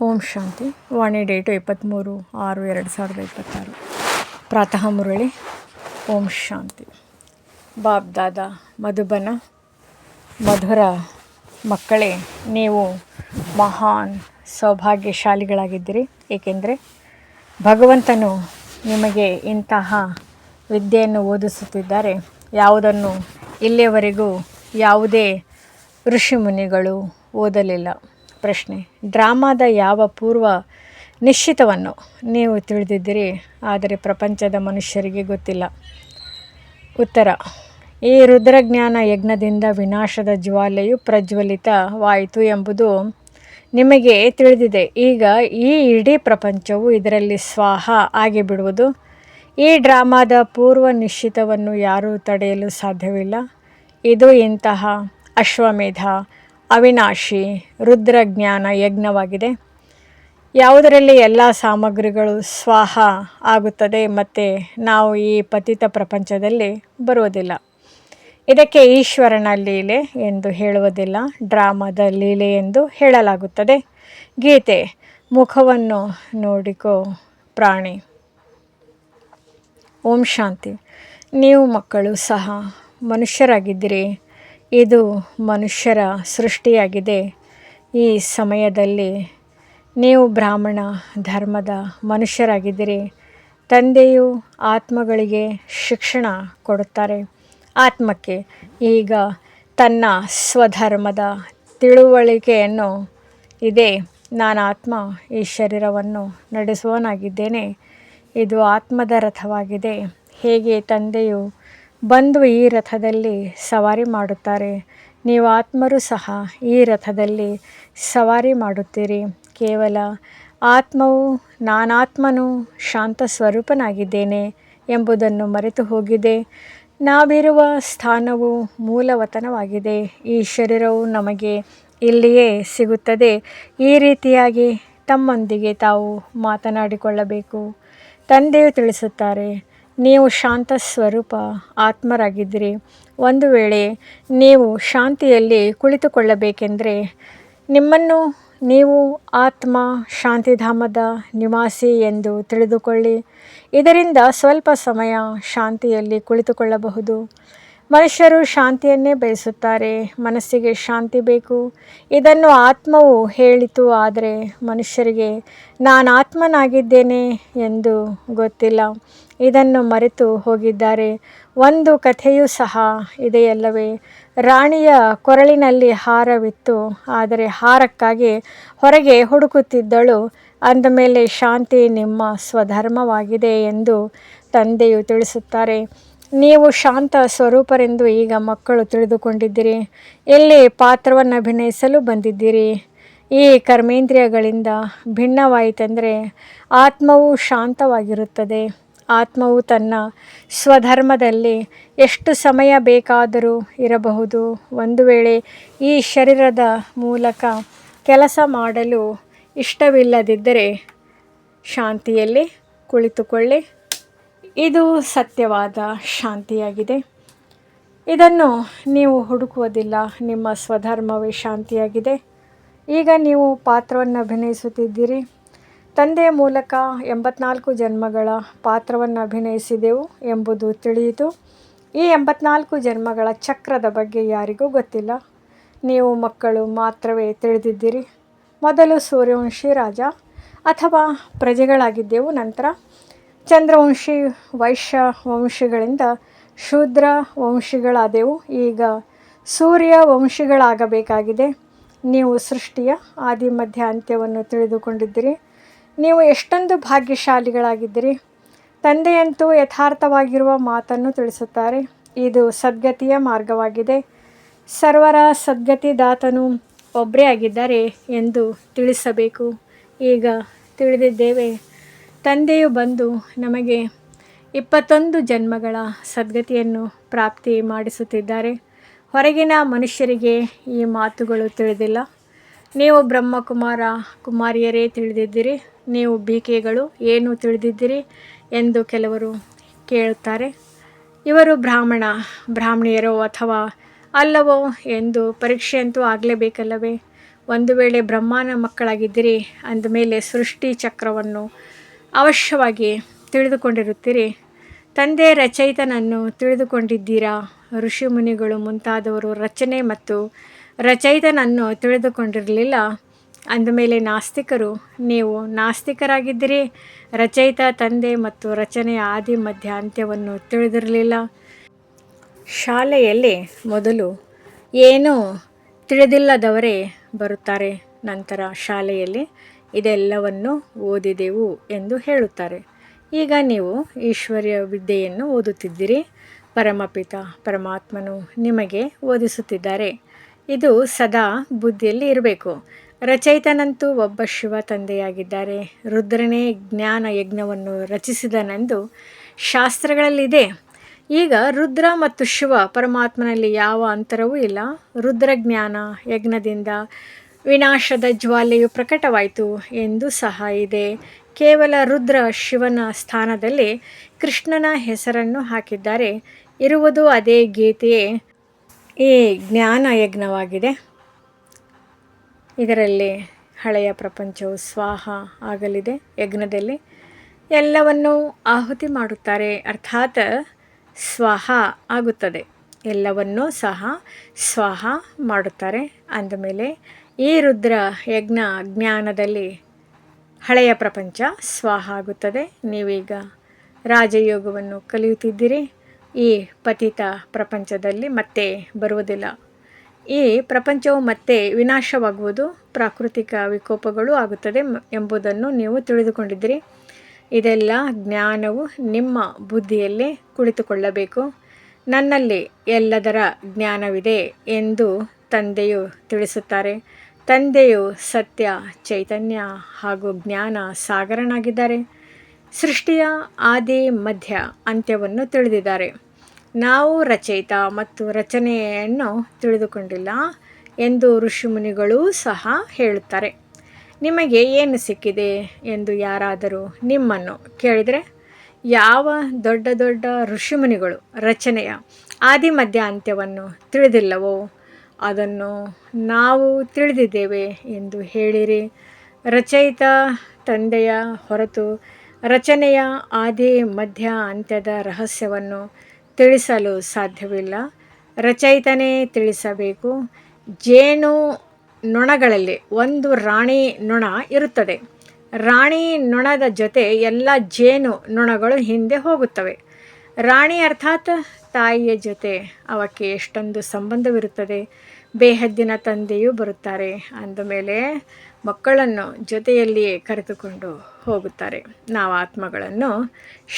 ಓಂ ಶಾಂತಿ. ವಾಣಿ date 23/6/2026. ಪ್ರಾತಃ ಮುರಳಿ. ಓಂ ಶಾಂತಿ. Bob ದಾದಾ ಮಧುಬನ. ಮಧುರ ಮಕ್ಕಳೇ, ನೀವು ಮಹಾನ್ ಸೌಭಾಗ್ಯಶಾಲಿಗಳಾಗಿದ್ದೀರಿ. ಏಕೆಂದರೆ ಭಗವಂತನು ನಿಮಗೆ ಇಂತಹ ವಿದ್ಯೆಯನ್ನು ಓದಿಸುತ್ತಿದ್ದಾರೆ, ಯಾವುದನ್ನು ಇಲ್ಲಿಯವರೆಗೂ ಯಾವುದೇ ಋಷಿಮುನಿಗಳು ಓದಲಿಲ್ಲ. ಪ್ರಶ್ನೆ: ಡ್ರಾಮಾದ ಯಾವ ಪೂರ್ವ ನಿಶ್ಚಿತವನ್ನು ನೀವು ತಿಳಿದಿದ್ದೀರಿ, ಆದರೆ ಪ್ರಪಂಚದ ಮನುಷ್ಯರಿಗೆ ಗೊತ್ತಿಲ್ಲ? ಉತ್ತರ: ಈ ರುದ್ರಜ್ಞಾನ ಯಜ್ಞದಿಂದ ವಿನಾಶದ ಜ್ವಾಲೆಯು ಪ್ರಜ್ವಲಿತವಾಯಿತು ಎಂಬುದು ನಿಮಗೆ ತಿಳಿದಿದೆ. ಈಗ ಈ ಇಡೀ ಪ್ರಪಂಚವು ಇದರಲ್ಲಿ ಸ್ವಾಹ ಆಗಿಬಿಡುವುದು. ಈ ಡ್ರಾಮಾದ ಪೂರ್ವ ನಿಶ್ಚಿತವನ್ನು ಯಾರೂ ತಡೆಯಲು ಸಾಧ್ಯವಿಲ್ಲ. ಇದು ಇಂತಹ ಅಶ್ವಮೇಧ ಅವಿನಾಶಿ ರುದ್ರಜ್ಞಾನ ಯಜ್ಞವಾಗಿದೆ, ಯಾವುದರಲ್ಲಿ ಎಲ್ಲ ಸಾಮಗ್ರಿಗಳು ಸ್ವಾಹ ಆಗುತ್ತದೆ ಮತ್ತು ನಾವು ಈ ಪತಿತ ಪ್ರಪಂಚದಲ್ಲಿ ಬರುವುದಿಲ್ಲ. ಇದಕ್ಕೆ ಈಶ್ವರನ ಲೀಲೆ ಎಂದು ಹೇಳುವುದಿಲ್ಲ, ಡ್ರಾಮಾದ ಲೀಲೆ ಎಂದು ಹೇಳಲಾಗುತ್ತದೆ. ಗೀತೆ: ಮುಖವನ್ನು ನೋಡಿಕೋ ಪ್ರಾಣಿ. ಓಂ ಶಾಂತಿ. ನೀವು ಮಕ್ಕಳು ಸಹ ಮನುಷ್ಯರಾಗಿದ್ದೀರಿ. ಇದು ಮನುಷ್ಯರ ಸೃಷ್ಟಿಯಾಗಿದೆ. ಈ ಸಮಯದಲ್ಲಿ ನೀವು ಬ್ರಾಹ್ಮಣ ಧರ್ಮದ ಮನುಷ್ಯರಾಗಿದ್ದೀರಿ. ತಂದೆಯು ಆತ್ಮಗಳಿಗೆ ಶಿಕ್ಷಣ ಕೊಡುತ್ತಾರೆ. ಆತ್ಮಕ್ಕೆ ಈಗ ತನ್ನ ಸ್ವಧರ್ಮದ ತಿಳುವಳಿಕೆಯನ್ನು ಇದೆ. ನಾನು ಆತ್ಮ, ಈ ಶರೀರವನ್ನು ನಡೆಸುವವನಾಗಿದ್ದೇನೆ. ಇದು ಆತ್ಮದ ರಥವಾಗಿದೆ. ಹೇಗೆ ತಂದೆಯು ಬಂದು ಈ ರಥದಲ್ಲಿ ಸವಾರಿ ಮಾಡುತ್ತಾರೆ, ನೀವು ಆತ್ಮರು ಸಹ ಈ ರಥದಲ್ಲಿ ಸವಾರಿ ಮಾಡುತ್ತೀರಿ. ಕೇವಲ ಆತ್ಮವು ನಾನಾತ್ಮನು ಶಾಂತ ಸ್ವರೂಪನಾಗಿದ್ದೇನೆ ಎಂಬುದನ್ನು ಮರೆತು ಹೋಗಿದೆ. ನಾವಿರುವ ಸ್ಥಾನವು ಮೂಲವತನವಾಗಿದೆ. ಈ ಶರೀರವು ನಮಗೆ ಇಲ್ಲಿಯೇ ಸಿಗುತ್ತದೆ. ಈ ರೀತಿಯಾಗಿ ತಮ್ಮೊಂದಿಗೆ ತಾವು ಮಾತನಾಡಿಕೊಳ್ಳಬೇಕು. ತಂದೆಯು ತಿಳಿಸುತ್ತಾರೆ, ನೀವು ಶಾಂತ ಸ್ವರೂಪ ಆತ್ಮರಾಗಿದ್ದೀರಿ. ಒಂದು ವೇಳೆ ನೀವು ಶಾಂತಿಯಲ್ಲಿ ಕುಳಿತುಕೊಳ್ಳಬೇಕೆಂದರೆ ನಿಮ್ಮನ್ನು ನೀವು ಆತ್ಮ ಶಾಂತಿಧಾಮದ ನಿವಾಸಿ ಎಂದು ತಿಳಿದುಕೊಳ್ಳಿ. ಇದರಿಂದ ಸ್ವಲ್ಪ ಸಮಯ ಶಾಂತಿಯಲ್ಲಿ ಕುಳಿತುಕೊಳ್ಳಬಹುದು. ಮನುಷ್ಯರು ಶಾಂತಿಯನ್ನೇ ಬಯಸುತ್ತಾರೆ. ಮನಸ್ಸಿಗೆ ಶಾಂತಿ ಬೇಕು. ಇದನ್ನು ಆತ್ಮವು ಹೇಳಿತು, ಆದರೆ ಮನುಷ್ಯರಿಗೆ ನಾನಾತ್ಮನಾಗಿದ್ದೇನೆ ಎಂದು ಗೊತ್ತಿಲ್ಲ. ಇದನ್ನು ಮರೆತು ಹೋಗಿದ್ದಾರೆ. ಒಂದು ಕಥೆಯೂ ಸಹ ಇದೆಯಲ್ಲವೇ? ರಾಣಿಯ ಕೊರಳಿನಲ್ಲಿ ಹಾರವಿತ್ತು, ಆದರೆ ಹಾರಕ್ಕಾಗಿ ಹೊರಗೆ ಹುಡುಕುತ್ತಿದ್ದಳು. ಅಂದಮೇಲೆ ಶಾಂತಿ ನಿಮ್ಮ ಸ್ವಧರ್ಮವಾಗಿದೆ ಎಂದು ತಂದೆಯು ತಿಳಿಸುತ್ತಾರೆ. ನೀವು ಶಾಂತ ಸ್ವರೂಪರೆಂದು ಈಗ ಮಕ್ಕಳು ತಿಳಿದುಕೊಂಡಿದ್ದೀರಿ. ಇಲ್ಲಿ ಪಾತ್ರವನ್ನು ಅಭಿನಯಿಸಲು ಬಂದಿದ್ದೀರಿ. ಈ ಕರ್ಮೇಂದ್ರಿಯಗಳಿಂದ ಭಿನ್ನವಾಯಿತೆಂದರೆ ಆತ್ಮವು ಶಾಂತವಾಗಿರುತ್ತದೆ. ಆತ್ಮವು ತನ್ನ ಸ್ವಧರ್ಮದಲ್ಲಿ ಎಷ್ಟು ಸಮಯ ಬೇಕಾದರೂ ಇರಬಹುದು. ಒಂದು ವೇಳೆ ಈ ಶರೀರದ ಮೂಲಕ ಕೆಲಸ ಮಾಡಲು ಇಷ್ಟವಿಲ್ಲದಿದ್ದರೆ ಶಾಂತಿಯಲ್ಲಿ ಕುಳಿತುಕೊಳ್ಳಿ. ಇದು ಸತ್ಯವಾದ ಶಾಂತಿಯಾಗಿದೆ. ಇದನ್ನು ನೀವು ಹುಡುಕುವುದಿಲ್ಲ. ನಿಮ್ಮ ಸ್ವಧರ್ಮವೇ ಶಾಂತಿಯಾಗಿದೆ. ಈಗ ನೀವು ಪಾತ್ರವನ್ನು ಅಭಿನಯಿಸುತ್ತಿದ್ದೀರಿ. ತಂದೆಯ ಮೂಲಕ 84 ಜನ್ಮಗಳ ಪಾತ್ರವನ್ನು ಅಭಿನಯಿಸಿದೆವು ಎಂಬುದು ತಿಳಿಯಿತು. ಈ 84 ಜನ್ಮಗಳ ಚಕ್ರದ ಬಗ್ಗೆ ಯಾರಿಗೂ ಗೊತ್ತಿಲ್ಲ. ನೀವು ಮಕ್ಕಳು ಮಾತ್ರವೇ ತಿಳಿದಿದ್ದೀರಿ. ಮೊದಲು ಸೂರ್ಯವಂಶಿ ರಾಜ ಅಥವಾ ಪ್ರಜೆಗಳಾಗಿದ್ದೆವು. ನಂತರ ಚಂದ್ರವಂಶಿ, ವೈಶ್ಯ ವಂಶಿಗಳಿಂದ ಶೂದ್ರ ವಂಶಿಗಳಾದೆವು. ಈಗ ಸೂರ್ಯ ವಂಶಿಗಳಾಗಬೇಕಾಗಿದೆ. ನೀವು ಸೃಷ್ಟಿಯ ಆದಿ ಮಧ್ಯ ಅಂತ್ಯವನ್ನು ತಿಳಿದುಕೊಂಡಿದ್ದೀರಿ. ನೀವು ಎಷ್ಟೊಂದು ಭಾಗ್ಯಶಾಲಿಗಳಾಗಿದ್ದೀರಿ. ತಂದೆಯಂತೂ ಯಥಾರ್ಥವಾಗಿರುವ ಮಾತನ್ನು ತಿಳಿಸುತ್ತಾರೆ. ಇದು ಸದ್ಗತಿಯ ಮಾರ್ಗವಾಗಿದೆ. ಸರ್ವರ ಸದ್ಗತಿದಾತನು ಒಬ್ಬರೇ ಆಗಿದ್ದಾರೆ ಎಂದು ತಿಳಿಸಬೇಕು. ಈಗ ತಿಳಿದಿದ್ದೇವೆ. ತಂದೆಯು ಬಂದು ನಮಗೆ 21 ಜನ್ಮಗಳ ಸದ್ಗತಿಯನ್ನು ಪ್ರಾಪ್ತಿ ಮಾಡಿಸುತ್ತಿದ್ದಾರೆ. ಹೊರಗಿನ ಮನುಷ್ಯರಿಗೆ ಈ ಮಾತುಗಳು ತಿಳಿದಿಲ್ಲ. ನೀವು ಬ್ರಹ್ಮಕುಮಾರ ಕುಮಾರಿಯರೇ ತಿಳಿದಿದ್ದೀರಿ. ನೀವು ಬಿಕೆಗಳು ಏನು ತಿಳಿದಿದ್ದೀರಿ ಎಂದು ಕೆಲವರು ಕೇಳುತ್ತಾರೆ. ಇವರು ಬ್ರಾಹ್ಮಣಿಯರೋ ಅಥವಾ ಅಲ್ಲವೋ ಎಂದು ಪರೀಕ್ಷೆಯಂತೂ ಆಗಲೇಬೇಕಲ್ಲವೇ? ಒಂದು ವೇಳೆ ಬ್ರಹ್ಮನ ಮಕ್ಕಳಾಗಿದ್ದಿರಿ ಅಂದಮೇಲೆ ಸೃಷ್ಟಿ ಚಕ್ರವನ್ನು ಅವಶ್ಯವಾಗಿ ತಿಳಿದುಕೊಂಡಿರುತ್ತೀರಿ. ತಂದೆ ರಚಯಿತನನ್ನು ತಿಳಿದುಕೊಂಡಿದ್ದೀರಾ? ಋಷಿಮುನಿಗಳು ಮುಂತಾದವರು ರಚನೆ ಮತ್ತು ರಚಯಿತನನ್ನು ತಿಳಿದುಕೊಂಡಿರಲಿಲ್ಲ ಅಂದಮೇಲೆ ನಾಸ್ತಿಕರು. ನೀವು ನಾಸ್ತಿಕರಾಗಿದ್ದಿರಿ. ರಚಯಿತ ತಂದೆ ಮತ್ತು ರಚನೆಯ ಆದಿ ಮಧ್ಯ ಅಂತ್ಯವನ್ನು ತಿಳಿದಿರಲಿಲ್ಲ. ಶಾಲೆಯಲ್ಲಿ ಮೊದಲು ಏನೂ ತಿಳಿದಿಲ್ಲದವರೇ ಬರುತ್ತಾರೆ. ನಂತರ ಶಾಲೆಯಲ್ಲಿ ಇದೆಲ್ಲವನ್ನು ಓದಿದೆವು ಎಂದು ಹೇಳುತ್ತಾರೆ. ಈಗ ನೀವು ಈಶ್ವರ್ಯ ವಿದ್ಯೆಯನ್ನು ಓದುತ್ತಿದ್ದೀರಿ. ಪರಮಪಿತ ಪರಮಾತ್ಮನು ನಿಮಗೆ ಓದಿಸುತ್ತಿದ್ದಾರೆ. ಇದು ಸದಾ ಬುದ್ಧಿಯಲ್ಲಿ ಇರಬೇಕು. ರಚಯಿತನಂತೂ ಒಬ್ಬ ಶಿವ ತಂದೆಯಾಗಿದ್ದಾರೆ. ರುದ್ರನೇ ಜ್ಞಾನ ಯಜ್ಞವನ್ನು ರಚಿಸಿದನೆಂದು ಶಾಸ್ತ್ರಗಳಲ್ಲಿದೆ. ಈಗ ರುದ್ರ ಮತ್ತು ಶಿವ ಪರಮಾತ್ಮನಲ್ಲಿ ಯಾವ ಅಂತರವೂ ಇಲ್ಲ. ರುದ್ರಜ್ಞಾನ ಯಜ್ಞದಿಂದ ವಿನಾಶದ ಜ್ವಾಲೆಯು ಪ್ರಕಟವಾಯಿತು ಎಂದು ಸಹ ಇದೆ. ಕೇವಲ ರುದ್ರ ಶಿವನ ಸ್ಥಾನದಲ್ಲಿ ಕೃಷ್ಣನ ಹೆಸರನ್ನು ಹಾಕಿದ್ದಾರೆ. ಇರುವುದು ಅದೇ ಗೀತೆಯೇ ಈ ಜ್ಞಾನ ಯಜ್ಞವಾಗಿದೆ. ಇದರಲ್ಲಿ ಹಳೆಯ ಪ್ರಪಂಚವು ಸ್ವಾಹ ಆಗಲಿದೆ. ಯಜ್ಞದಲ್ಲಿ ಎಲ್ಲವನ್ನೂ ಆಹುತಿ ಮಾಡುತ್ತಾರೆ, ಅರ್ಥಾತ್ ಸ್ವಾಹ ಆಗುತ್ತದೆ. ಎಲ್ಲವನ್ನೂ ಸಹ ಸ್ವಾಹ ಮಾಡುತ್ತಾರೆ. ಅಂದಮೇಲೆ ಈ ರುದ್ರ ಯಜ್ಞ ಜ್ಞಾನದಲ್ಲಿ ಹಳೆಯ ಪ್ರಪಂಚ ಸ್ವಾಹ ಆಗುತ್ತದೆ. ನೀವೀಗ ರಾಜಯೋಗವನ್ನು ಕಲಿಯುತ್ತಿದ್ದೀರಿ. ಈ ಪತಿತ ಪ್ರಪಂಚದಲ್ಲಿ ಮತ್ತೆ ಬರುವುದಿಲ್ಲ. ಈ ಪ್ರಪಂಚವು ಮತ್ತೆ ವಿನಾಶವಾಗುವುದು, ಪ್ರಾಕೃತಿಕ ವಿಕೋಪಗಳು ಆಗುತ್ತದೆ ಎಂಬುದನ್ನು ನೀವು ತಿಳಿದುಕೊಂಡಿದ್ದೀರಿ. ಇದೆಲ್ಲ ಜ್ಞಾನವು ನಿಮ್ಮ ಬುದ್ಧಿಯಲ್ಲಿ ಕುಳಿತುಕೊಳ್ಳಬೇಕು. ನನ್ನಲ್ಲಿ ಎಲ್ಲದರ ಜ್ಞಾನವಿದೆ ಎಂದು ತಂದೆಯು ತಿಳಿಸುತ್ತಾರೆ. ತಂದೆಯು ಸತ್ಯ, ಚೈತನ್ಯ ಹಾಗೂ ಜ್ಞಾನ ಸಾಗರನಾಗಿದ್ದಾರೆ. ಸೃಷ್ಟಿಯ ಆದಿ ಮಧ್ಯ ಅಂತ್ಯವನ್ನು ತಿಳಿದಿದ್ದಾರೆ. ನಾವು ರಚಯಿತ ಮತ್ತು ರಚನೆಯನ್ನು ತಿಳಿದುಕೊಂಡಿಲ್ಲ ಎಂದು ಋಷಿಮುನಿಗಳೂ ಸಹ ಹೇಳುತ್ತಾರೆ. ನಿಮಗೆ ಏನು ಸಿಕ್ಕಿದೆ ಎಂದು ಯಾರಾದರೂ ನಿಮ್ಮನ್ನು ಕೇಳಿದರೆ, ಯಾವ ದೊಡ್ಡ ದೊಡ್ಡ ಋಷಿಮುನಿಗಳು ರಚನೆಯ ಆದಿ ಮಧ್ಯ ಅಂತ್ಯವನ್ನು ತಿಳಿದಿಲ್ಲವೋ ಅದನ್ನು ನಾವು ತಿಳಿದಿದ್ದೇವೆ ಎಂದು ಹೇಳಿರಿ. ರಚಯಿತ ತಂದೆಯ ಹೊರತು ರಚನೆಯ ಆದಿ ಮಧ್ಯ ಅಂತ್ಯದ ರಹಸ್ಯವನ್ನು ತಿಳಿಸಲು ಸಾಧ್ಯವಿಲ್ಲ. ರಚಯಿತನೇ ತಿಳಿಸಬೇಕು. ಜೇನು ನೊಣಗಳಲ್ಲಿ ಒಂದು ರಾಣಿ ನೊಣ ಇರುತ್ತದೆ. ರಾಣಿ ನೊಣದ ಜೊತೆ ಎಲ್ಲ ಜೇನು ನೊಣಗಳು ಹಿಂದೆ ಹೋಗುತ್ತವೆ. ರಾಣಿ ಅರ್ಥಾತ್ ತಾಯಿಯ ಜೊತೆ ಅವಕ್ಕೆ ಎಷ್ಟೊಂದು ಸಂಬಂಧವಿರುತ್ತದೆ. ಬೇಹದ್ದಿನ ತಂದೆಯೂ ಬರುತ್ತಾರೆ. ಅಂದಮೇಲೆ ಮಕ್ಕಳನ್ನು ಜೊತೆಯಲ್ಲಿಯೇ ಕರೆದುಕೊಂಡು ಹೋಗುತ್ತಾರೆ. ನಾವು ಆತ್ಮಗಳನ್ನು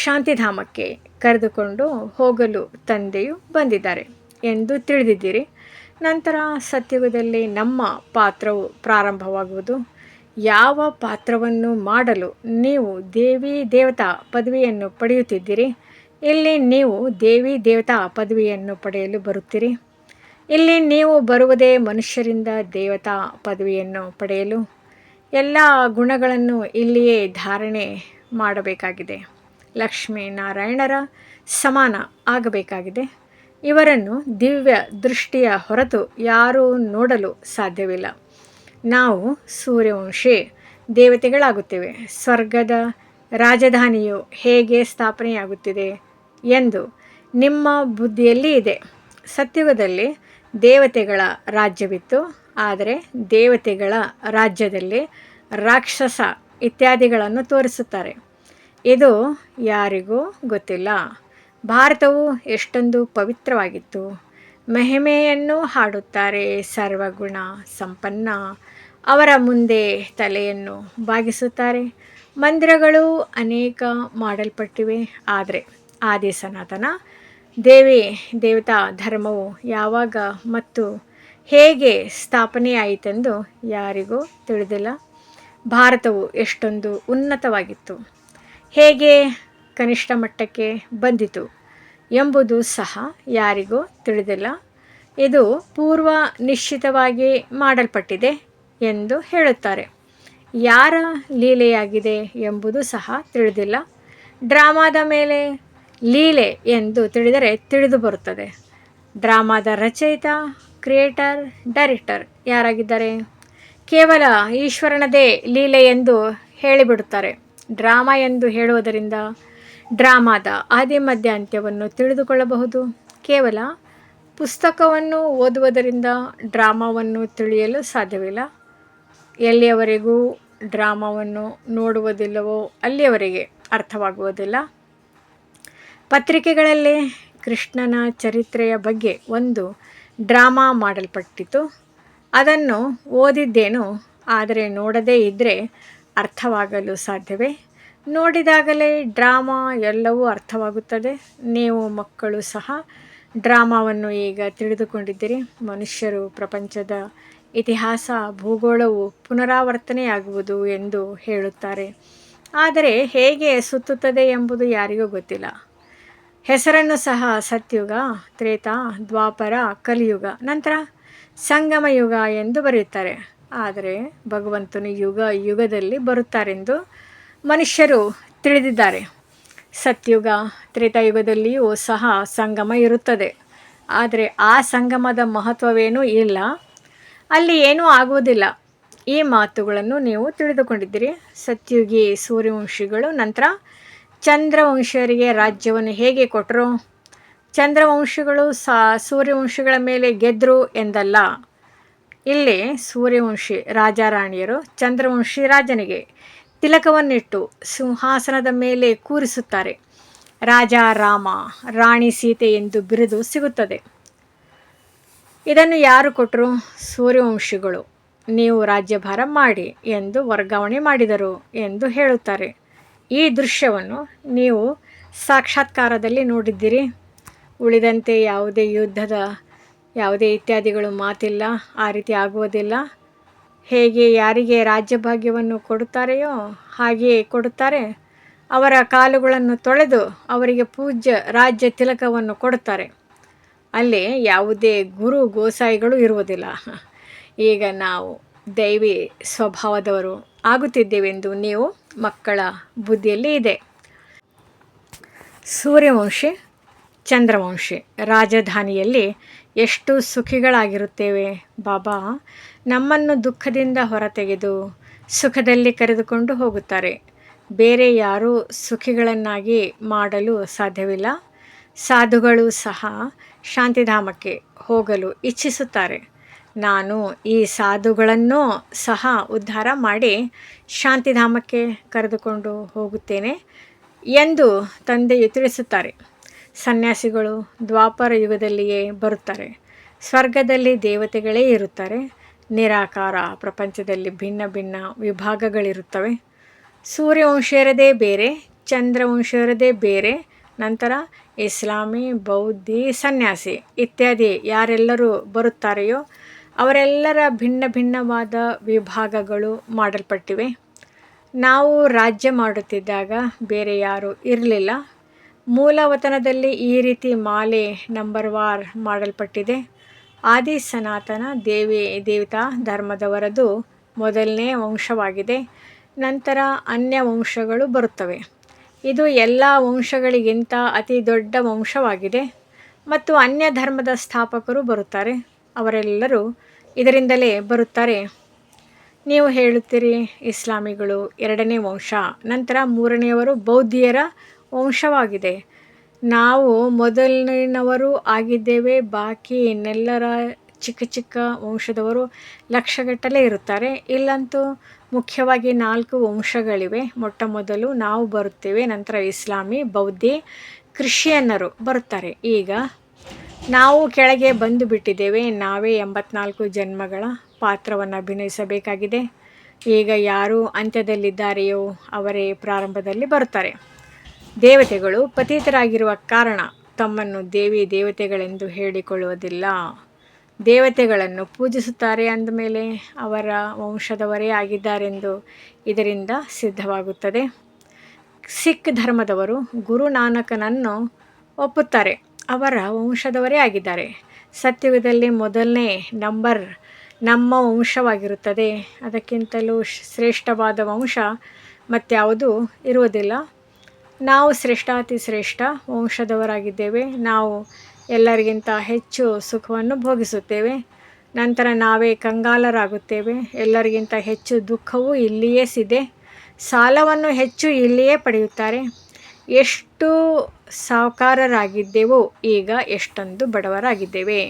ಶಾಂತಿಧಾಮಕ್ಕೆ ಕರೆದುಕೊಂಡು ಹೋಗಲು ತಂದೆಯು ಬಂದಿದ್ದಾರೆ ಎಂದು ತಿಳಿದಿದ್ದೀರಿ. ನಂತರ ಸತ್ಯುಗದಲ್ಲಿ ನಮ್ಮ ಪಾತ್ರವು ಪ್ರಾರಂಭವಾಗುವುದು. ಯಾವ ಪಾತ್ರವನ್ನು ಮಾಡಲು ನೀವು ದೇವಿ ದೇವತಾ ಪದವಿಯನ್ನು ಪಡೆಯುತ್ತಿದ್ದೀರಿ? ಇಲ್ಲಿ ನೀವು ದೇವಿ ದೇವತಾ ಪದವಿಯನ್ನು ಪಡೆಯಲು ಬರುತ್ತೀರಿ. ಇಲ್ಲಿ ನೀವು ಬರುವುದೇ ಮನುಷ್ಯರಿಂದ ದೇವತಾ ಪದವಿಯನ್ನು ಪಡೆಯಲು. ಎಲ್ಲ ಗುಣಗಳನ್ನು ಇಲ್ಲಿಯೇ ಧಾರಣೆ ಮಾಡಬೇಕಾಗಿದೆ. ಲಕ್ಷ್ಮೀ ನಾರಾಯಣರ ಸಮಾನ ಆಗಬೇಕಾಗಿದೆ. ಇವರನ್ನು ದಿವ್ಯ ದೃಷ್ಟಿಯ ಹೊರತು ಯಾರೂ ನೋಡಲು ಸಾಧ್ಯವಿಲ್ಲ. ನಾವು ಸೂರ್ಯವಂಶಿ ದೇವತೆಗಳಾಗುತ್ತೇವೆ. ಸ್ವರ್ಗದ ರಾಜಧಾನಿಯು ಹೇಗೆ ಸ್ಥಾಪನೆಯಾಗುತ್ತಿದೆ ಎಂದು ನಿಮ್ಮ ಬುದ್ಧಿಯಲ್ಲಿ ಇದೆ. ಸತ್ಯುಗದಲ್ಲಿ ದೇವತೆಗಳ ರಾಜ್ಯವಿತ್ತು. ಆದರೆ ದೇವತೆಗಳ ರಾಜ್ಯದಲ್ಲಿ ರಾಕ್ಷಸ ಇತ್ಯಾದಿಗಳನ್ನು ತೋರಿಸುತ್ತಾರೆ. ಇದು ಯಾರಿಗೂ ಗೊತ್ತಿಲ್ಲ. ಭಾರತವು ಎಷ್ಟೊಂದು ಪವಿತ್ರವಾಗಿತ್ತು. ಮಹಿಮೆಯನ್ನು ಹಾಡುತ್ತಾರೆ. ಸರ್ವಗುಣ ಸಂಪನ್ನ ಅವರ ಮುಂದೆ ತಲೆಯನ್ನು ಬಾಗಿಸುತ್ತಾರೆ. ಮಂದಿರಗಳು ಅನೇಕ ಮಾಡಲ್ಪಟ್ಟಿವೆ. ಆದರೆ ಆದಿ ಸನಾತನ ದೇವಿ ದೇವತಾ ಧರ್ಮವು ಯಾವಾಗ ಮತ್ತು ಹೇಗೆ ಸ್ಥಾಪನೆಯಾಯಿತೆಂದು ಯಾರಿಗೂ ತಿಳಿದಿಲ್ಲ. ಭಾರತವು ಎಷ್ಟೊಂದು ಉನ್ನತವಾಗಿತ್ತು, ಹೇಗೆ ಕನಿಷ್ಠ ಮಟ್ಟಕ್ಕೆ ಬಂದಿತು ಎಂಬುದು ಸಹ ಯಾರಿಗೂ ತಿಳಿದಿಲ್ಲ. ಇದು ಪೂರ್ವ ನಿಶ್ಚಿತವಾಗಿ ಮಾಡಲ್ಪಟ್ಟಿದೆ ಎಂದು ಹೇಳುತ್ತಾರೆ. ಯಾರ ಲೀಲೆಯಾಗಿದೆ ಎಂಬುದು ಸಹ ತಿಳಿದಿಲ್ಲ. ಡ್ರಾಮಾದ ಮೇಲೆ ಲೀಲೆ ಎಂದು ತಿಳಿದರೆ ತಿಳಿದು ಬರುತ್ತದೆ. ಡ್ರಾಮಾದ ರಚಯಿತ, ಕ್ರಿಯೇಟರ್, ಡೈರೆಕ್ಟರ್ ಯಾರಾಗಿದ್ದಾರೆ? ಕೇವಲ ಈಶ್ವರನದೇ ಲೀಲೆ ಎಂದು ಹೇಳಿಬಿಡುತ್ತಾರೆ. ಡ್ರಾಮಾ ಎಂದು ಹೇಳುವುದರಿಂದ ಡ್ರಾಮಾದ ಆದಿ ಮಧ್ಯ ಅಂತ್ಯವನ್ನು ತಿಳಿದುಕೊಳ್ಳಬಹುದು. ಕೇವಲ ಪುಸ್ತಕವನ್ನು ಓದುವುದರಿಂದ ಡ್ರಾಮಾವನ್ನು ತಿಳಿಯಲು ಸಾಧ್ಯವಿಲ್ಲ. ಎಲ್ಲಿಯವರೆಗೂ ಡ್ರಾಮಾವನ್ನು ನೋಡುವುದಿಲ್ಲವೋ ಅಲ್ಲಿಯವರೆಗೆ ಅರ್ಥವಾಗುವುದಿಲ್ಲ. ಪತ್ರಿಕೆಗಳಲ್ಲಿ ಕೃಷ್ಣನ ಚರಿತ್ರೆಯ ಬಗ್ಗೆ ಒಂದು ಡ್ರಾಮಾ ಮಾಡಲ್ಪಟ್ಟಿತು. ಅದನ್ನು ಓದಿದ್ದೇನು, ಆದರೆ ನೋಡದೇ ಇದ್ದರೆ ಅರ್ಥವಾಗಲು ಸಾಧ್ಯವೇ? ನೋಡಿದಾಗಲೇ ಡ್ರಾಮಾ ಎಲ್ಲವೂ ಅರ್ಥವಾಗುತ್ತದೆ. ನೀವು ಮಕ್ಕಳು ಸಹ ಡ್ರಾಮಾವನ್ನು ಈಗ ತಿಳಿದುಕೊಂಡಿದ್ದೀರಿ. ಮನುಷ್ಯರು, ಪ್ರಪಂಚದ ಇತಿಹಾಸ, ಭೂಗೋಳವು ಪುನರಾವರ್ತನೆಯಾಗುವುದು ಎಂದು ಹೇಳುತ್ತಾರೆ. ಆದರೆ ಹೇಗೆ ಸುತ್ತುತ್ತದೆ ಎಂಬುದು ಯಾರಿಗೂ ಗೊತ್ತಿಲ್ಲ. ಹೆಸರನ್ನು ಸಹ ಸತ್ಯುಗ, ತ್ರೇತಾ, ದ್ವಾಪರ, ಕಲಿಯುಗ, ನಂತರ ಸಂಗಮ ಯುಗ ಎಂದು ಬರೆಯುತ್ತಾರೆ. ಆದರೆ ಭಗವಂತನು ಯುಗ ಯುಗದಲ್ಲಿ ಬರುತ್ತಾರೆಂದು ಮನುಷ್ಯರು ತಿಳಿದಿದ್ದಾರೆ. ಸತ್ಯುಗ, ತ್ರೇತಾಯುಗದಲ್ಲಿಯೂ ಸಹ ಸಂಗಮ ಇರುತ್ತದೆ. ಆದರೆ ಆ ಸಂಗಮದ ಮಹತ್ವವೇನೂ ಇಲ್ಲ, ಅಲ್ಲಿ ಏನೂ ಆಗುವುದಿಲ್ಲ. ಈ ಮಾತುಗಳನ್ನು ನೀವು ತಿಳಿದುಕೊಂಡಿದ್ದೀರಿ. ಸತ್ಯುಗಿ ಸೂರ್ಯವಂಶಿಗಳು ನಂತರ ಚಂದ್ರವಂಶೀಯರಿಗೆ ರಾಜ್ಯವನ್ನು ಹೇಗೆ ಕೊಟ್ಟರು? ಚಂದ್ರವಂಶಿಗಳು ಸೂರ್ಯವಂಶಿಗಳ ಮೇಲೆ ಗೆದ್ದರು ಎಂದಲ್ಲ. ಇಲ್ಲಿ ಸೂರ್ಯವಂಶಿ ರಾಜಾರಾಣಿಯರು ಚಂದ್ರವಂಶಿ ರಾಜನಿಗೆ ತಿಲಕವನ್ನಿಟ್ಟು ಸಿಂಹಾಸನದ ಮೇಲೆ ಕೂರಿಸುತ್ತಾರೆ. ರಾಜ ರಾಮ, ರಾಣಿ ಸೀತೆ ಎಂದು ಬಿರುದು ಸಿಗುತ್ತದೆ. ಇದನ್ನು ಯಾರು ಕೊಟ್ಟರು? ಸೂರ್ಯವಂಶಿಗಳು. ನೀವು ರಾಜ್ಯಭಾರ ಮಾಡಿ ಎಂದು ವರ್ಗಾವಣೆ ಮಾಡಿದರು ಎಂದು ಹೇಳುತ್ತಾರೆ. ಈ ದೃಶ್ಯವನ್ನು ನೀವು ಸಾಕ್ಷಾತ್ಕಾರದಲ್ಲಿ ನೋಡಿದ್ದೀರಿ. ಉಳಿದಂತೆ ಯಾವುದೇ ಯುದ್ಧದ ಯಾವುದೇ ಇತ್ಯಾದಿಗಳು ಮಾತಿಲ್ಲ. ಆ ರೀತಿ ಆಗುವುದಿಲ್ಲ. ಹೇಗೆ ಯಾರಿಗೆ ರಾಜ್ಯಭಾಗ್ಯವನ್ನು ಕೊಡುತ್ತಾರೆಯೋ ಹಾಗೆಯೇ ಕೊಡುತ್ತಾರೆ. ಅವರ ಕಾಲುಗಳನ್ನು ತೊಳೆದು ಅವರಿಗೆ ಪೂಜ್ಯ ರಾಜ್ಯ ತಿಲಕವನ್ನು ಕೊಡುತ್ತಾರೆ. ಅಲ್ಲಿ ಯಾವುದೇ ಗುರು ಗೋಸಾಯಿಗಳು ಇರುವುದಿಲ್ಲ. ಈಗ ನಾವು ದೈವಿ ಸ್ವಭಾವದವರು ಆಗುತ್ತಿದ್ದೇವೆಂದು ನೀವು ಮಕ್ಕಳ ಬುದ್ಧಿಯಲ್ಲಿ ಇದೆ. ಸೂರ್ಯವಂಶಿ, ಚಂದ್ರವಂಶಿ ರಾಜಧಾನಿಯಲ್ಲಿ ಎಷ್ಟು ಸುಖಿಗಳಾಗಿರುತ್ತೇವೆ. ಬಾಬಾ ನಮ್ಮನ್ನು ದುಃಖದಿಂದ ಹೊರತೆಗೆದು ಸುಖದಲ್ಲಿ ಕರೆದುಕೊಂಡು ಹೋಗುತ್ತಾರೆ. ಬೇರೆ ಯಾರೂ ಸುಖಿಗಳನ್ನಾಗಿ ಮಾಡಲು ಸಾಧ್ಯವಿಲ್ಲ. ಸಾಧುಗಳು ಸಹ ಶಾಂತಿಧಾಮಕ್ಕೆ ಹೋಗಲು ಇಚ್ಛಿಸುತ್ತಾರೆ. ನಾನು ಈ ಸಾಧುಗಳನ್ನೂ ಸಹ ಉದ್ಧಾರ ಮಾಡಿ ಶಾಂತಿಧಾಮಕ್ಕೆ ಕರೆದುಕೊಂಡು ಹೋಗುತ್ತೇನೆ ಎಂದು ತಂದೆಯು ತಿಳಿಸುತ್ತಾರೆ. ಸನ್ಯಾಸಿಗಳು ದ್ವಾಪರ ಯುಗದಲ್ಲಿಯೇ ಬರುತ್ತಾರೆ. ಸ್ವರ್ಗದಲ್ಲಿ ದೇವತೆಗಳೇ ಇರುತ್ತಾರೆ. ನಿರಾಕಾರ ಪ್ರಪಂಚದಲ್ಲಿ ಭಿನ್ನ ಭಿನ್ನ ವಿಭಾಗಗಳಿರುತ್ತವೆ. ಸೂರ್ಯವಂಶೀಯರದೇ ಬೇರೆ, ಚಂದ್ರವಂಶೀಯರದೇ ಬೇರೆ, ನಂತರ ಇಸ್ಲಾಮಿ, ಬೌದ್ಧಿ, ಸನ್ಯಾಸಿ ಇತ್ಯಾದಿ ಯಾರೆಲ್ಲರೂ ಬರುತ್ತಾರೆಯೋ ಅವರೆಲ್ಲರ ಭಿನ್ನ ಭಿನ್ನವಾದ ವಿಭಾಗಗಳು ಮಾಡಲ್ಪಟ್ಟಿವೆ. ನಾವು ರಾಜ್ಯ ಮಾಡುತ್ತಿದ್ದಾಗ ಬೇರೆ ಯಾರೂ ಇರಲಿಲ್ಲ. ಮೂಲವತನದಲ್ಲಿ ಈ ರೀತಿ ಮಾಲೆ ನಂಬರ್ವಾರ್ ಮಾಡಲ್ಪಟ್ಟಿದೆ. ಆದಿ ಸನಾತನ ದೇವತಾ ಧರ್ಮದವರದು ಮೊದಲನೇ ವಂಶವಾಗಿದೆ. ನಂತರ ಅನ್ಯ ವಂಶಗಳು ಬರುತ್ತವೆ. ಇದು ಎಲ್ಲ ವಂಶಗಳಿಗಿಂತ ಅತಿ ದೊಡ್ಡ ವಂಶವಾಗಿದೆ. ಮತ್ತು ಅನ್ಯ ಧರ್ಮದ ಸ್ಥಾಪಕರು ಬರುತ್ತಾರೆ. ಅವರೆಲ್ಲರೂ ಇದರಿಂದಲೇ ಬರುತ್ತಾರೆ. ನೀವು ಹೇಳುತ್ತೀರಿ ಇಸ್ಲಾಮಿಗಳು ಎರಡನೇ ವಂಶ, ನಂತರ ಮೂರನೆಯವರು ಬೌದ್ಧಿಯರ ವಂಶವಾಗಿದೆ. ನಾವು ಮೊದಲಿನವರು ಆಗಿದ್ದೇವೆ. ಬಾಕಿ ಇನ್ನೆಲ್ಲರ ಚಿಕ್ಕ ಚಿಕ್ಕ ವಂಶದವರು ಲಕ್ಷಗಟ್ಟಲೆ ಇರುತ್ತಾರೆ. ಇಲ್ಲಂತೂ ಮುಖ್ಯವಾಗಿ 4 ವಂಶಗಳಿವೆ. ಮೊಟ್ಟ ಮೊದಲು ನಾವು ಬರುತ್ತೇವೆ, ನಂತರ ಇಸ್ಲಾಮಿ, ಬೌದ್ಧಿ, ಕ್ರಿಶ್ಚಿಯನ್ನರು ಬರುತ್ತಾರೆ. ಈಗ ನಾವು ಕೆಳಗೆ ಬಂದು ಬಿಟ್ಟಿದ್ದೇವೆ. ನಾವೇ 84 ಜನ್ಮಗಳ ಪಾತ್ರವನ್ನು ಅಭಿನಯಿಸಬೇಕಾಗಿದೆ. ಈಗ ಯಾರು ಅಂತ್ಯದಲ್ಲಿದ್ದಾರೆಯೋ ಅವರೇ ಪ್ರಾರಂಭದಲ್ಲಿ ಬರುತ್ತಾರೆ. ದೇವತೆಗಳು ಪತಿತರಾಗಿರುವ ಕಾರಣ ತಮ್ಮನ್ನು ದೇವತೆಗಳೆಂದು ಹೇಳಿಕೊಳ್ಳುವುದಿಲ್ಲ. ದೇವತೆಗಳನ್ನು ಪೂಜಿಸುತ್ತಾರೆ ಅಂದಮೇಲೆ ಅವರ ವಂಶದವರೇ ಆಗಿದ್ದಾರೆಂದು ಇದರಿಂದ ಸಿದ್ಧವಾಗುತ್ತದೆ. ಸಿಖ್ ಧರ್ಮದವರು ಗುರು ನಾನಕನನ್ನು ಒಪ್ಪುತ್ತಾರೆ. ಅವರ ವಂಶದವರೇ ಆಗಿದ್ದಾರೆ. ಸತ್ಯುಗದಲ್ಲಿ ಮೊದಲನೇ ನಂಬರ್ ನಮ್ಮ ವಂಶವಾಗಿರುತ್ತದೆ. ಅದಕ್ಕಿಂತಲೂ ಶ್ರೇಷ್ಠವಾದ ವಂಶ ಮತ್ಯಾವುದೂ ಇರುವುದಿಲ್ಲ. ನಾವು ಶ್ರೇಷ್ಠಾತಿ ಶ್ರೇಷ್ಠ ವಂಶದವರಾಗಿದ್ದೇವೆ. ನಾವು ಎಲ್ಲರಿಗಿಂತ ಹೆಚ್ಚು ಸುಖವನ್ನು ಭೋಗಿಸುತ್ತೇವೆ. ನಂತರ ನಾವೇ ಕಂಗಾಲರಾಗುತ್ತೇವೆ. ಎಲ್ಲರಿಗಿಂತ ಹೆಚ್ಚು ದುಃಖವೂ ಇಲ್ಲಿಯೇ ಸಿದೆ. ಸಾಲವನ್ನು ಹೆಚ್ಚು ಇಲ್ಲಿಯೇ ಪಡೆಯುತ್ತಾರೆ. ಎಷ್ಟು ಸಾಹುಕಾರರಾಗಿದ್ದೆವು, ಈಗ ಎಷ್ಟೊಂದು ಬಡವರಾಗಿದ್ದೇವೆ.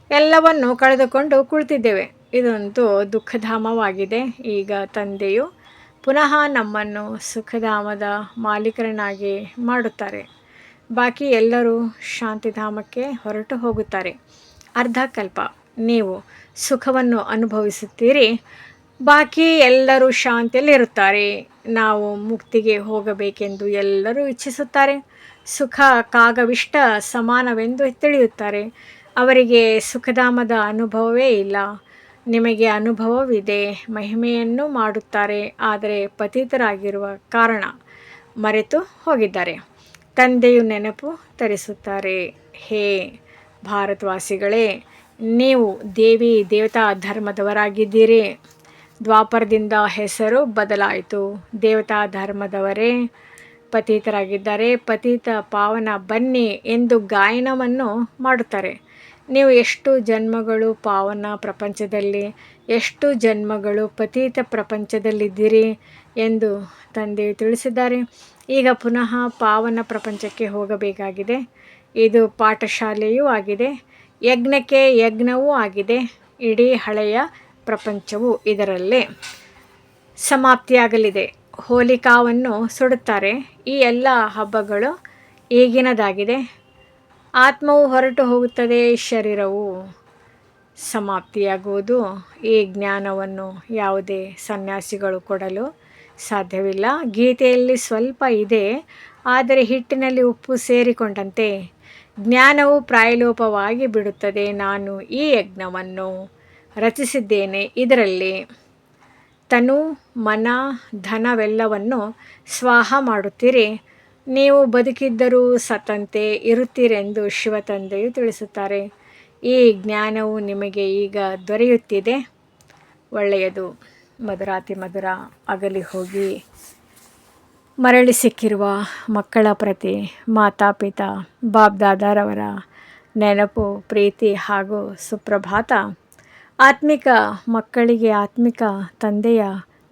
ಎಲ್ಲವನ್ನು ಕಳೆದುಕೊಂಡು ಕುಳಿತಿದ್ದೇವೆ. ಇದೊಂದು ದುಃಖಧಾಮವಾಗಿದೆ. ಈಗ ತಂದೆಯು ಪುನಃ ನಮ್ಮನ್ನು ಸುಖಧಾಮದ ಮಾಲೀಕರನ್ನಾಗಿ ಮಾಡುತ್ತಾರೆ. ಬಾಕಿ ಎಲ್ಲರೂ ಶಾಂತಿಧಾಮಕ್ಕೆ ಹೊರಟು ಹೋಗುತ್ತಾರೆ. ಅರ್ಧಕಲ್ಪ ನೀವು ಸುಖವನ್ನು ಅನುಭವಿಸುತ್ತೀರಿ, ಬಾಕಿ ಎಲ್ಲರೂ ಶಾಂತಿಯಲ್ಲಿರುತ್ತಾರೆ. ನಾವು ಮುಕ್ತಿಗೆ ಹೋಗಬೇಕೆಂದು ಎಲ್ಲರೂ ಇಚ್ಛಿಸುತ್ತಾರೆ. ಸುಖ ಕಾಗವಿಷ್ಟ ಸಮಾನವೆಂದು ತಿಳಿಯುತ್ತಾರೆ. ಅವರಿಗೆ ಸುಖಧಾಮದ ಅನುಭವವೇ ಇಲ್ಲ. ನಿಮಗೆ ಅನುಭವವಿದೆ. ಮಹಿಮೆಯನ್ನು ಮಾಡುತ್ತಾರೆ, ಆದರೆ ಪತಿತರಾಗಿರುವ ಕಾರಣ ಮರೆತು ಹೋಗಿದ್ದಾರೆ. ತಂದೆಯು ನೆನಪು ತರಿಸುತ್ತಾರೆ. ಹೇ ಭಾರತವಾಸಿಗಳೇ, ನೀವು ದೇವಿ ದೇವತಾ ಧರ್ಮದವರಾಗಿದ್ದೀರಿ. ದ್ವಾಪರದಿಂದ ಹೆಸರು ಬದಲಾಯಿತು. ದೇವತಾ ಧರ್ಮದವರೇ ಪತಿತರಾಗಿದ್ದಾರೆ. ಪತಿತ ಪಾವನ ಬನ್ನಿ ಎಂದು ಗಾಯನವನ್ನು ಮಾಡುತ್ತಾರೆ. ನೀವು ಎಷ್ಟು ಜನ್ಮಗಳು ಪಾವನ ಪ್ರಪಂಚದಲ್ಲಿ, ಎಷ್ಟು ಜನ್ಮಗಳು ಪತಿತ ಪ್ರಪಂಚದಲ್ಲಿದ್ದೀರಿ ಎಂದು ತಂದೆಯು ತಿಳಿಸಿದ್ದಾರೆ. ಈಗ ಪುನಃ ಪಾವನ ಪ್ರಪಂಚಕ್ಕೆ ಹೋಗಬೇಕಾಗಿದೆ. ಇದು ಪಾಠಶಾಲೆಯೂ ಆಗಿದೆ, ಯಜ್ಞಕ್ಕೆ ಯಜ್ಞವೂ ಆಗಿದೆ. ಇಡೀ ಹಳೆಯ ಪ್ರಪಂಚವು ಇದರಲ್ಲೇ ಸಮಾಪ್ತಿಯಾಗಲಿದೆ. ಹೋಲಿಕಾವನ್ನು ಸುಡುತ್ತಾರೆ. ಈ ಎಲ್ಲ ಹಬ್ಬಗಳು ಈಗಿನದಾಗಿದೆ. ಆತ್ಮವು ಹೊರಟು ಹೋಗುತ್ತದೆ, ಶರೀರವು ಸಮಾಪ್ತಿಯಾಗುವುದು. ಈ ಜ್ಞಾನವನ್ನು ಯಾವುದೇ ಸನ್ಯಾಸಿಗಳು ಕೊಡಲು ಸಾಧ್ಯವಿಲ್ಲ. ಗೀತೆಯಲ್ಲಿ ಸ್ವಲ್ಪ ಇದೆ, ಆದರೆ ಹಿಟ್ಟಿನಲ್ಲಿ ಉಪ್ಪು ಸೇರಿಕೊಂಡಂತೆ ಜ್ಞಾನವು ಪ್ರಾಯಲೋಪವಾಗಿ ಬಿಡುತ್ತದೆ. ನಾನು ಈ ಯಜ್ಞವನ್ನು ರಚಿಸಿದ್ದೇನೆ. ಇದರಲ್ಲಿ ತನು ಮನ ಧನವೆಲ್ಲವನ್ನು ಸ್ವಾಹ ಮಾಡುತ್ತೀರಿ. ನೀವು ಬದುಕಿದ್ದರೂ ಸತ್ತಂತೆ ಇರುತ್ತೀರೆಂದು ಶಿವತಂದೆಯು ತಿಳಿಸುತ್ತಾರೆ. ಈ ಜ್ಞಾನವು ನಿಮಗೆ ಈಗ ದೊರೆಯುತ್ತಿದೆ. ಒಳ್ಳೆಯದು. ಮಧುರಾತಿ ಮಧುರ ಅಗಲಿ ಹೋಗಿ ಮರಳಿ ಸಿಕ್ಕಿರುವ ಮಕ್ಕಳ ಪ್ರತಿ ಮಾತಾಪಿತಾ ಬಾಬ್ದಾದಾರವರ ನೆನಪು, ಪ್ರೀತಿ ಹಾಗೂ ಸುಪ್ರಭಾತ. ಆತ್ಮಿಕ ಮಕ್ಕಳಿಗೆ ಆತ್ಮಿಕ ತಂದೆಯ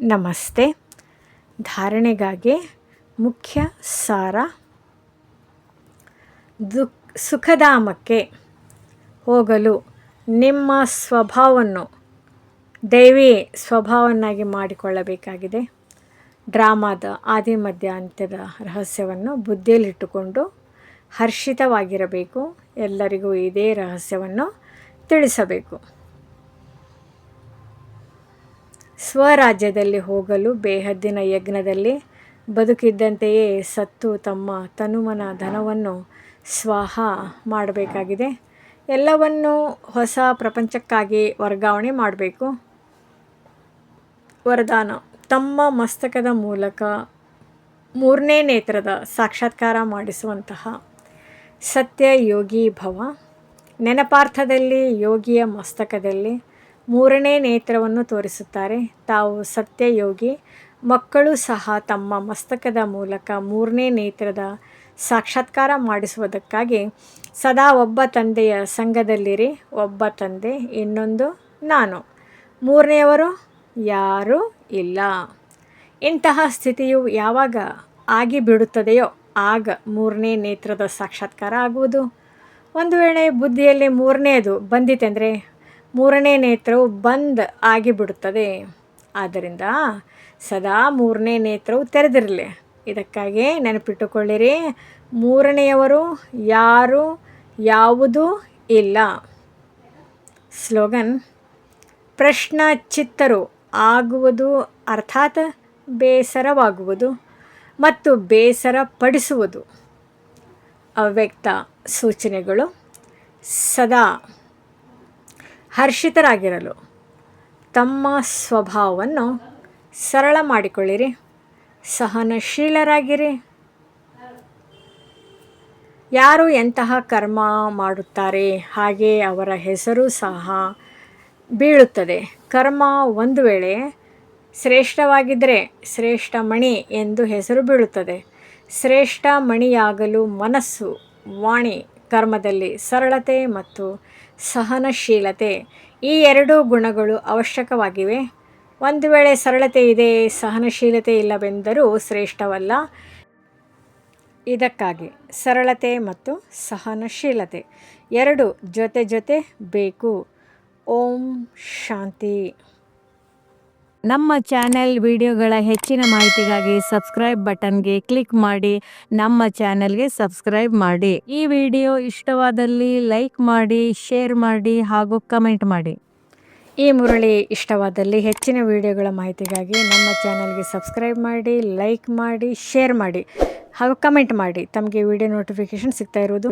ನಮಸ್ತೆ. ಧಾರಣೆಗಾಗಿ ಮುಖ್ಯ ಸಾರ: ಸುಖಧಾಮಕ್ಕೆ ಹೋಗಲು ನಿಮ್ಮ ಸ್ವಭಾವವನ್ನು ದೈವಿ ಸ್ವಭಾವವನ್ನಾಗಿ ಮಾಡಿಕೊಳ್ಳಬೇಕಾಗಿದೆ. ಡ್ರಾಮಾದ ಆದಿ ಮಧ್ಯ ಅಂತ್ಯದ ರಹಸ್ಯವನ್ನು ಬುದ್ಧಿಯಲ್ಲಿಟ್ಟುಕೊಂಡು ಹರ್ಷಿತವಾಗಿರಬೇಕು. ಎಲ್ಲರಿಗೂ ಇದೇ ರಹಸ್ಯವನ್ನು ತಿಳಿಸಬೇಕು. ಸ್ವರಾಜ್ಯದಲ್ಲಿ ಹೋಗಲು ಬೇಹದ್ದಿನ ಯಜ್ಞದಲ್ಲಿ ಬದುಕಿದ್ದಂತೆಯೇ ಸತ್ತು ತಮ್ಮ ತನುಮನ ಧನವನ್ನು ಸ್ವಾಹ ಮಾಡಬೇಕಾಗಿದೆ. ಎಲ್ಲವನ್ನೂ ಹೊಸ ಪ್ರಪಂಚಕ್ಕಾಗಿ ವರ್ಗಾವಣೆ ಮಾಡಬೇಕು. ವರದಾನ: ತಮ್ಮ ಮಸ್ತಕದ ಮೂಲಕ ಮೂರನೇ ನೇತ್ರದ ಸಾಕ್ಷಾತ್ಕಾರ ಮಾಡಿಸುವಂತಹ ಸತ್ಯ ಯೋಗಿ ಭವ. ನೆನಪಾರ್ಥದಲ್ಲಿ ಯೋಗಿಯ ಮಸ್ತಕದಲ್ಲಿ ಮೂರನೇ ನೇತ್ರವನ್ನು ತೋರಿಸುತ್ತಾರೆ. ತಾವು ಸತ್ಯಯೋಗಿ. ಮಕ್ಕಳು ಸಹ ತಮ್ಮ ಮಸ್ತಕದ ಮೂಲಕ ಮೂರನೇ ನೇತ್ರದ ಸಾಕ್ಷಾತ್ಕಾರ ಮಾಡಿಸುವುದಕ್ಕಾಗಿ ಸದಾ ಒಬ್ಬ ತಂದೆಯ ಸಂಘದಲ್ಲಿರಿ. ಒಬ್ಬ ತಂದೆ, ಇನ್ನೊಂದು ನಾನು, ಮೂರನೆಯವರು ಯಾರೂ ಇಲ್ಲ. ಇಂತಹ ಸ್ಥಿತಿಯು ಯಾವಾಗ ಆಗಿಬಿಡುತ್ತದೆಯೋ ಆಗ ಮೂರನೇ ನೇತ್ರದ ಸಾಕ್ಷಾತ್ಕಾರ ಆಗುವುದು. ಒಂದು ವೇಳೆ ಬುದ್ಧಿಯಲ್ಲಿ ಮೂರನೆಯದು ಬಂದಿತೆಂದರೆ ಮೂರನೇ ನೇತ್ರವು ಬಂದ್ ಆಗಿಬಿಡುತ್ತದೆ. ಆದ್ದರಿಂದ ಸದಾ ಮೂರನೇ ನೇತ್ರವು ತೆರೆದಿರಲಿ. ಇದಕ್ಕಾಗಿ ನೆನಪಿಟ್ಟುಕೊಳ್ಳಿರಿ, ಮೂರನೆಯವರು ಯಾರು, ಯಾವುದೂ ಇಲ್ಲ. ಸ್ಲೋಗನ್: ಪ್ರಶ್ನಚಿತ್ತರು ಆಗುವುದು ಅರ್ಥಾತ್ ಬೇಸರವಾಗುವುದು ಮತ್ತು ಬೇಸರ ಪಡಿಸುವುದು. ಅವ್ಯಕ್ತ ಸೂಚನೆಗಳು: ಸದಾ ಹರ್ಷಿತರಾಗಿರಲು ತಮ್ಮ ಸ್ವಭಾವವನ್ನು ಸರಳ ಮಾಡಿಕೊಳ್ಳಿರಿ. ಸಹನಶೀಲರಾಗಿರಿ. ಯಾರು ಎಂತಹ ಕರ್ಮ ಮಾಡುತ್ತಾರೆ ಹಾಗೆ ಅವರ ಹೆಸರು ಸಹ ಬೀಳುತ್ತದೆ. ಕರ್ಮ ಒಂದು ವೇಳೆ ಶ್ರೇಷ್ಠವಾಗಿದ್ದರೆ ಶ್ರೇಷ್ಠ ಮಣಿ ಎಂದು ಹೆಸರು ಬೀಳುತ್ತದೆ. ಶ್ರೇಷ್ಠ ಮಣಿಯಾಗಲು ಮನಸ್ಸು, ವಾಣಿ, ಕರ್ಮದಲ್ಲಿ ಸರಳತೆ ಮತ್ತು ಸಹನಶೀಲತೆ. ಈ ಎರಡೂ ಗುಣಗಳು ಅವಶ್ಯಕವಾಗಿವೆ. ಒಂದು ವೇಳೆ ಸರಳತೆ ಇದೆ, ಸಹನಶೀಲತೆ ಇಲ್ಲವೆಂದರೂ ಶ್ರೇಷ್ಠವಲ್ಲ. ಇದಕ್ಕಾಗಿ ಸರಳತೆ ಮತ್ತು ಸಹನಶೀಲತೆ ಎರಡು ಜೊತೆ ಬೇಕು. ಓಂ ಶಾಂತಿ. ನಮ್ಮ ಚಾನೆಲ್ ವಿಡಿಯೋಗಳ ಹೆಚ್ಚಿನ ಮಾಹಿತಿಗಾಗಿ ಸಬ್ಸ್ಕ್ರೈಬ್ ಬಟನ್ಗೆ ಕ್ಲಿಕ್ ಮಾಡಿ ನಮ್ಮ ಚಾನೆಲ್ಗೆ ಸಬ್ಸ್ಕ್ರೈಬ್ ಮಾಡಿ. ಈ ವಿಡಿಯೋ ಇಷ್ಟವಾದಲ್ಲಿ ಲೈಕ್ ಮಾಡಿ, ಶೇರ್ ಮಾಡಿ ಹಾಗೂ ಕಮೆಂಟ್ ಮಾಡಿ. ಈ ಮುರಳಿ ಇಷ್ಟವಾದಲ್ಲಿ ಹೆಚ್ಚಿನ ವಿಡಿಯೋಗಳ ಮಾಹಿತಿಗಾಗಿ ನಮ್ಮ ಚಾನೆಲ್ಗೆ ಸಬ್ಸ್ಕ್ರೈಬ್ ಮಾಡಿ, ಲೈಕ್ ಮಾಡಿ, ಶೇರ್ ಮಾಡಿ ಹಾಗೂ ಕಮೆಂಟ್ ಮಾಡಿ. ತಮಗೆ ವಿಡಿಯೋ ನೋಟಿಫಿಕೇಷನ್ ಸಿಗ್ತಾ ಇರುವುದು